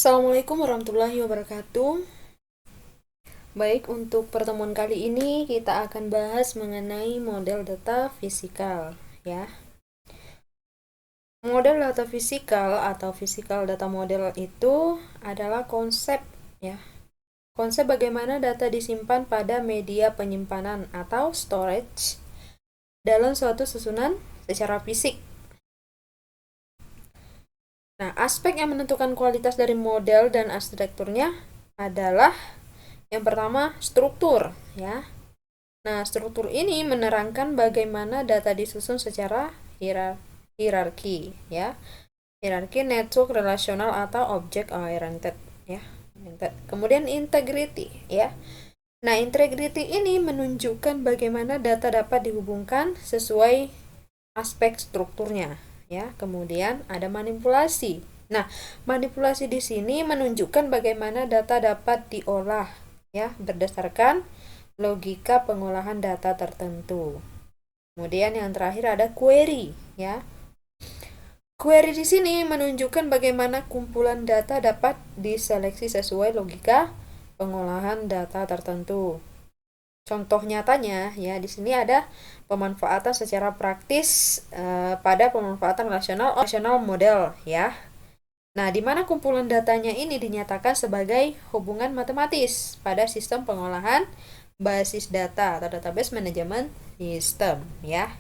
Assalamualaikum warahmatullahi wabarakatuh. Baik, untuk pertemuan kali ini kita akan bahas mengenai model data fisikal, ya. Model data fisikal atau physical data model itu adalah konsep, ya. Konsep bagaimana data disimpan pada media penyimpanan atau storage dalam suatu susunan secara fisik. Nah, aspek yang menentukan kualitas dari model dan arsitekturnya adalah yang pertama, struktur, ya. Nah, struktur ini menerangkan bagaimana data disusun secara hierarki, ya. Hierarki, network, relasional atau object oriented, ya. Kemudian integrity, ya. Nah, integrity ini menunjukkan bagaimana data dapat dihubungkan sesuai aspek strukturnya, ya. Kemudian ada manipulasi. Nah, manipulasi di sini menunjukkan bagaimana data dapat diolah, ya, berdasarkan logika pengolahan data tertentu. Kemudian yang terakhir ada query, ya. Query di sini menunjukkan bagaimana kumpulan data dapat diseleksi sesuai logika pengolahan data tertentu. Contoh nyatanya, ya, di sini ada pemanfaatan secara praktis pada pemanfaatan rasional model, ya. Nah, di mana kumpulan datanya ini dinyatakan sebagai hubungan matematis pada sistem pengolahan basis data atau database management system, ya.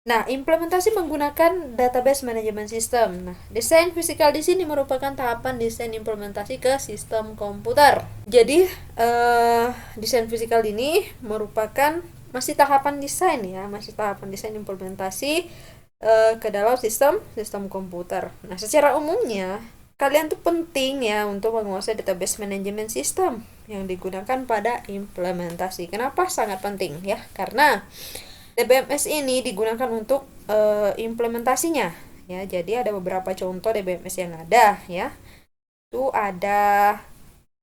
Nah, implementasi menggunakan database management system. Nah, desain fisikal di sini merupakan tahapan desain implementasi ke sistem komputer. Jadi, desain fisikal ini merupakan masih tahapan desain, ya, masih tahapan desain implementasi ke dalam sistem komputer. Nah, secara umumnya kalian tuh penting, ya, untuk menguasai database management system yang digunakan pada implementasi. Kenapa sangat penting, ya? Karena DBMS ini digunakan untuk implementasinya, ya. Jadi ada beberapa contoh DBMS yang ada, ya. Itu ada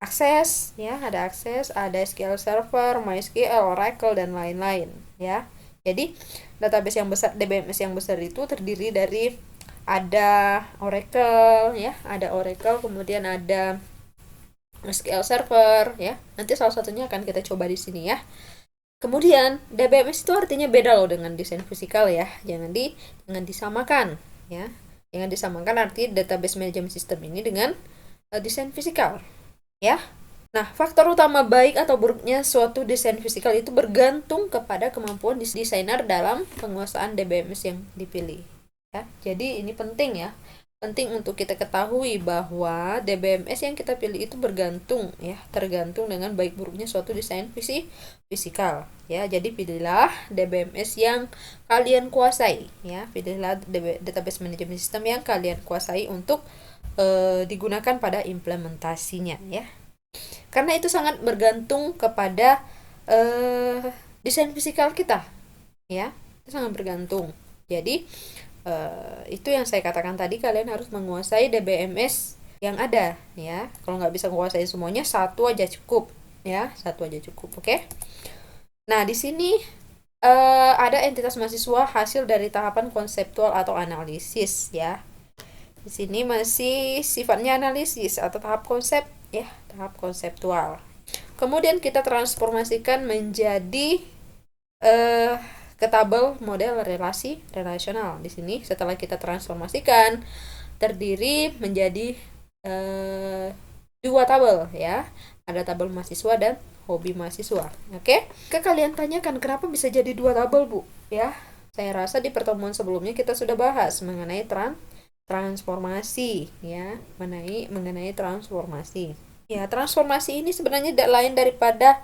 akses, ya, ada SQL Server, MySQL, Oracle, dan lain-lain, ya. Jadi database yang besar, DBMS yang besar itu terdiri dari ada Oracle, ya, kemudian ada SQL Server, ya. Nanti salah satunya akan kita coba di sini, ya. Kemudian DBMS itu artinya beda loh dengan desain fisikal, ya. Jangan disamakan, ya. Jangan disamakan arti database management system ini dengan desain fisikal, ya. Nah, faktor utama baik atau buruknya suatu desain fisikal itu bergantung kepada kemampuan desainer dalam penguasaan DBMS yang dipilih, ya. Jadi ini penting, ya. Penting untuk kita ketahui bahwa DBMS yang kita pilih itu tergantung dengan baik buruknya suatu desain fisikal, ya. Jadi pilihlah DBMS yang kalian kuasai, ya. Pilihlah database management system yang kalian kuasai untuk digunakan pada implementasinya, ya. Karena itu sangat bergantung kepada desain fisikal kita, ya. Itu sangat bergantung. Jadi itu yang saya katakan tadi, kalian harus menguasai DBMS yang ada, ya. Kalau nggak bisa menguasai semuanya, satu aja cukup, ya. Oke. Nah, di sini ada entitas mahasiswa hasil dari tahapan konseptual atau analisis, ya. Di sini masih sifatnya analisis atau tahap konsep, ya, tahap konseptual. Kemudian kita transformasikan menjadi ke tabel model relasional. Di sini setelah kita transformasikan terdiri menjadi dua tabel, ya. Ada tabel mahasiswa dan hobi mahasiswa. Oke? Kalian tanyakan kenapa bisa jadi dua tabel, Bu? Ya. Saya rasa di pertemuan sebelumnya kita sudah bahas mengenai transformasi, ya, mengenai transformasi. Ya, transformasi ini sebenarnya tidak lain daripada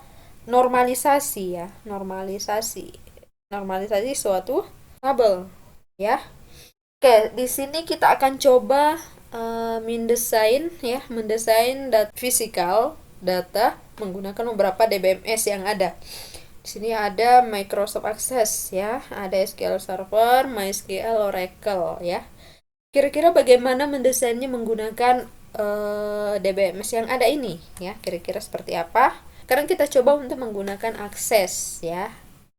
normalisasi, ya, normalisasi suatu tabel, ya. Oke, di sini kita akan coba mendesain data fisikal data menggunakan beberapa DBMS yang ada. Di sini ada Microsoft Access, ya, ada SQL Server, MySQL, Oracle, ya. Kira-kira bagaimana mendesainnya menggunakan DBMS yang ada ini, ya? Kira-kira seperti apa? Sekarang kita coba untuk menggunakan akses, ya.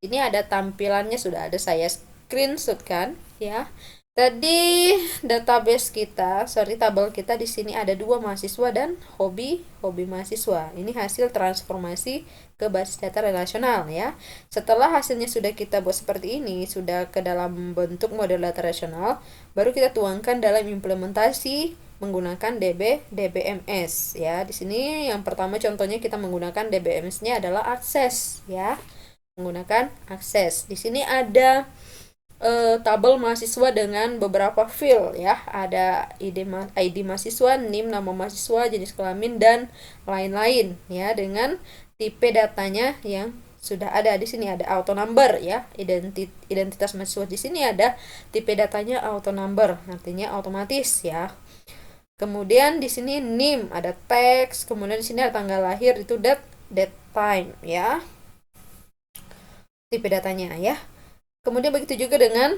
Ini ada tampilannya, sudah ada saya screenshot kan, ya. Tadi tabel kita di sini ada 2 mahasiswa dan hobi mahasiswa. Ini hasil transformasi ke basis data relasional ya. Setelah hasilnya sudah kita buat seperti ini, sudah ke dalam bentuk model data relasional, baru kita tuangkan dalam implementasi menggunakan DBMS ya. Di sini yang pertama contohnya kita menggunakan DBMS-nya adalah akses ya. Menggunakan akses. Di sini ada tabel mahasiswa dengan beberapa field ya, ada ID mahasiswa, NIM nama mahasiswa, jenis kelamin dan lain-lain ya, dengan tipe datanya yang sudah ada. Di sini ada auto number ya, identitas mahasiswa di sini ada tipe datanya auto number, artinya otomatis ya. Kemudian di sini NIM ada teks, kemudian di sini ada tanggal lahir, itu date time ya, tipe datanya ya. Kemudian begitu juga dengan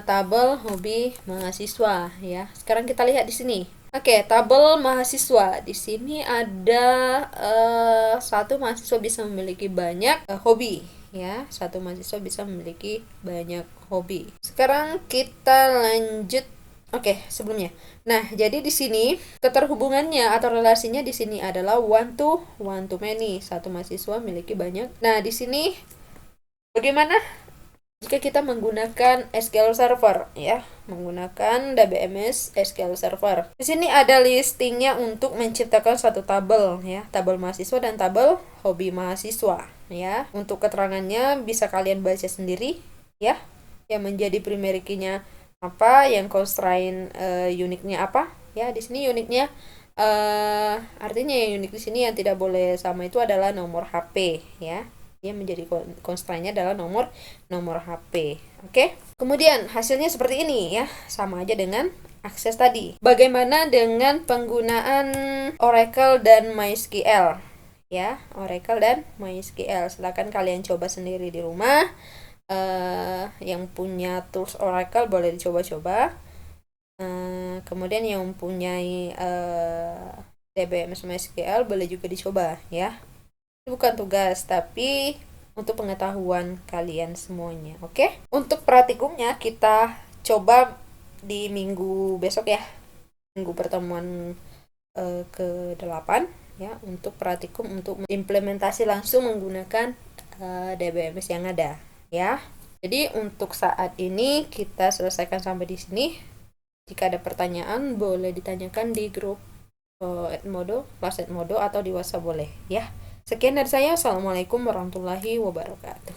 tabel hobi mahasiswa ya. Sekarang kita lihat di sini. Oke, tabel mahasiswa. Di sini ada satu mahasiswa bisa memiliki banyak hobi ya. Satu mahasiswa bisa memiliki banyak hobi. Sekarang kita lanjut. Oke, sebelumnya. Nah, jadi di sini keterhubungannya atau relasinya di sini adalah one to many. Satu mahasiswa memiliki banyak. Nah, di sini bagaimana jika kita menggunakan SQL Server ya, menggunakan DBMS SQL Server. Di sini ada listingnya untuk menciptakan satu tabel ya, tabel mahasiswa dan tabel hobi mahasiswa ya. Untuk keterangannya bisa kalian baca sendiri ya. Yang menjadi primary key-nya apa, yang constraint uniknya apa ya. Di sini uniknya artinya yang unik di sini yang tidak boleh sama itu adalah nomor HP ya. Dia menjadi constraint-nya adalah nomor HP. Oke. Kemudian hasilnya seperti ini ya, sama aja dengan akses tadi. Bagaimana dengan penggunaan Oracle dan MySQL ya, Oracle dan MySQL. Silakan kalian coba sendiri di rumah. Yang punya tools Oracle boleh dicoba-coba. Kemudian yang mempunyai DBMS MySQL boleh juga dicoba ya. Bukan tugas, tapi untuk pengetahuan kalian semuanya. Oke? Untuk praktikumnya kita coba di minggu besok ya. Minggu pertemuan ke-8 ya, untuk praktikum untuk implementasi langsung menggunakan DBMS yang ada ya. Jadi untuk saat ini kita selesaikan sampai di sini. Jika ada pertanyaan boleh ditanyakan di grup Edmodo, kelas Edmodo, atau di WhatsApp boleh ya. Sekian dari saya. Assalamualaikum warahmatullahi wabarakatuh.